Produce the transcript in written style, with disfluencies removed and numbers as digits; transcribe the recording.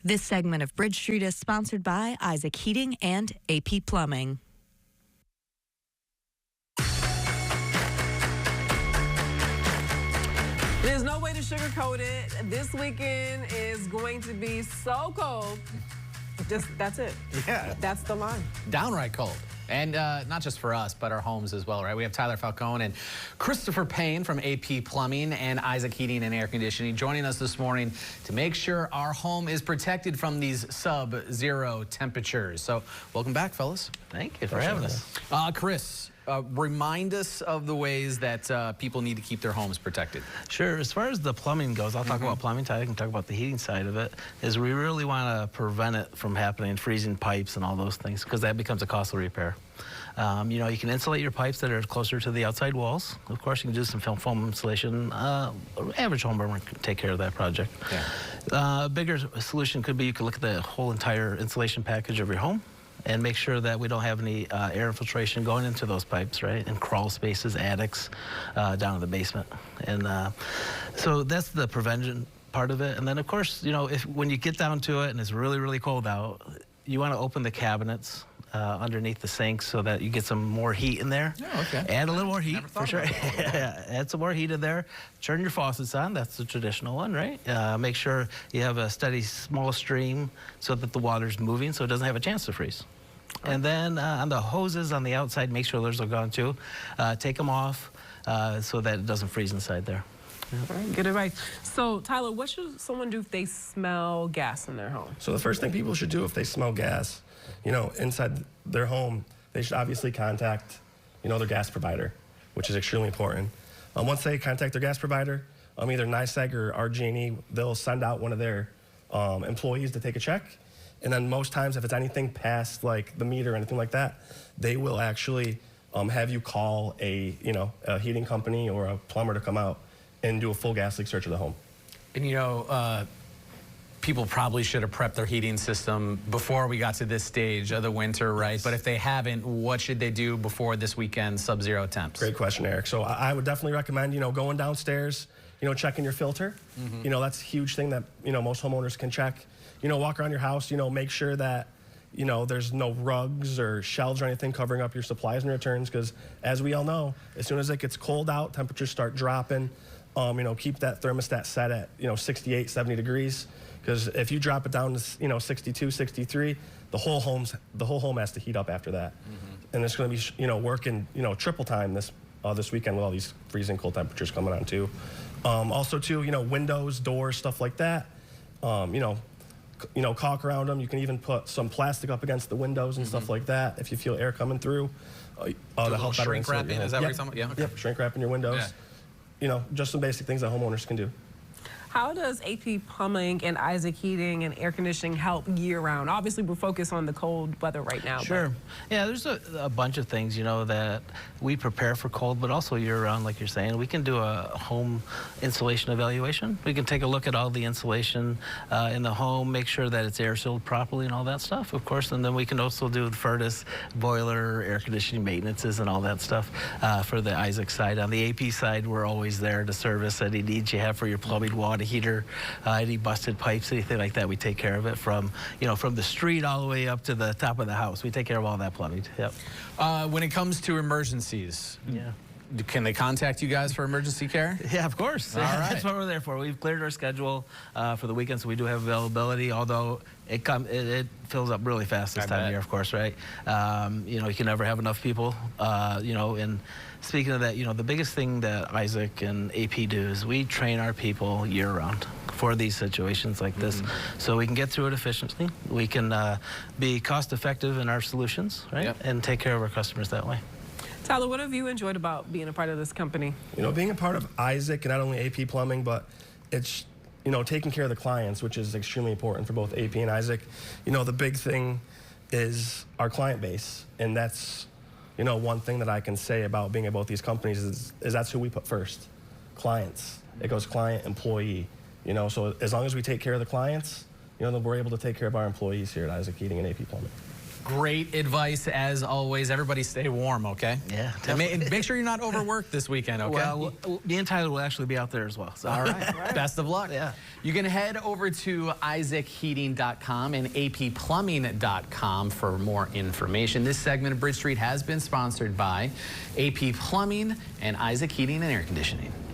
This segment of Bridge Street is sponsored by Isaac Heating and AP Plumbing. There's no way to sugarcoat it. This weekend is going to be so cold. That's it. Yeah. That's the line. Downright cold. And not just for us, but our homes as well, right? We have Tyler Falcone and Christopher Payne from AP Plumbing and Isaac Heating and Air Conditioning joining us this morning to make sure our home is protected from these sub-zero temperatures. So welcome back, fellas. Thank you for having us. Chris, remind us of the ways that people need to keep their homes protected. Sure. As far as the plumbing goes, I'll talk about plumbing. Tyler can talk about the heating side of it. Is we really want to prevent it from happening, freezing pipes and all those things, because that becomes a costly repair. You know, you can insulate your pipes that are closer to the outside walls. Of course, you can do some foam insulation. Average homeowner can take care of that project. Yeah. A bigger solution could be you could look at the whole entire insulation package of your home and make sure that we don't have any air infiltration going into those pipes, right? And crawl spaces, attics, down in the basement. And so that's the prevention part of it. And then, of course, you know, when you get down to it and it's really, really cold out, you want to open the cabinets underneath the sinks so that you get some more heat in there. Oh, okay. Add a little more heat, for sure. Add some more heat in there. Turn your faucets on. That's the traditional one, right? Make sure you have a steady, small stream so that the water's moving so it doesn't have a chance to freeze. And then on the hoses on the outside, make sure those are gone too. Take them off so that it doesn't freeze inside there. Yeah. All right, good advice. So, Tyler, what should someone do if they smell gas in their home? So the first thing people should do if they smell gas, you know, inside their home, they should obviously contact, you know, their gas provider, which is extremely important. Once they contact their gas provider, either NYSEG or RG&E, they'll send out one of their employees to take a check. And then most times, if it's anything past like the meter or anything like that, they will actually have you call a heating company or a plumber to come out and do a full gas leak search of the home. And you know, people probably should have prepped their heating system before we got to this stage of the winter, right? But if they haven't, what should they do before this weekend sub-zero temps? Great question, Eric. So I would definitely recommend, you know, going downstairs, you know, checking your filter. You know, that's a huge thing that, you know, most homeowners can check. You know, walk around your house, you know, make sure that, you know, there's no rugs or shelves or anything covering up your supplies and returns, because as we all know, as soon as it gets cold out, temperatures start dropping. You know, keep that thermostat set at, you know, 68, 70 degrees, because if you drop it down to, you know, 62, 63, the whole home has to heat up after that. And it's going to be, you know, working, you know, triple time this weekend with all these freezing cold temperatures coming on too. Also too, you know, windows, doors, stuff like that. You know, caulk around them. You can even put some plastic up against the windows and stuff like that if you feel air coming through. To help shrink wrapping, is that what you're talking about? Yeah. Yep, shrink wrapping your windows. Yeah. You know, just some basic things that homeowners can do. How does AP Plumbing and Isaac Heating and Air Conditioning help year-round? Obviously, we're focused on the cold weather right now. Sure. Yeah, there's a bunch of things, you know, that we prepare for cold, but also year-round, like you're saying. We can do a home insulation evaluation. We can take a look at all the insulation in the home, make sure that it's air-sealed properly and all that stuff, of course. And then we can also do the furnace, boiler, air conditioning maintenances and all that stuff for the Isaac side. On the AP side, we're always there to service any needs you have for your plumbing, water heater, any busted pipes, anything like that. We take care of it from, you know, from the street all the way up to the top of the house. We take care of all that plumbing. Yep. When it comes to emergencies, can they contact you guys for emergency care? Yeah, of course. All right. That's what we're there for. We've cleared our schedule for the weekend, so we do have availability, although it fills up really fast this time of year, of course, right? You know, you can never have enough people, you know, and speaking of that, you know, the biggest thing that Isaac and AP do is we train our people year-round for these situations like this, so we can get through it efficiently. We can be cost-effective in our solutions, right? And take care of our customers that way. Tyler, what have you enjoyed about being a part of this company? You know, being a part of Isaac, and not only AP Plumbing, but it's, you know, taking care of the clients, which is extremely important for both AP and Isaac. You know, the big thing is our client base, and that's, you know, one thing that I can say about being at both these companies is that's who we put first. Clients. It goes client, employee. You know, so as long as we take care of the clients, you know, then we're able to take care of our employees here at Isaac Heating and AP Plumbing. Great advice as always. Everybody stay warm, okay? Yeah, And make sure you're not overworked this weekend, okay? Well, me and Tyler will actually be out there as well. So. All right. Best of luck. Yeah. You can head over to IsaacHeating.com and APPlumbing.com for more information. This segment of Bridge Street has been sponsored by AP Plumbing and Isaac Heating and Air Conditioning.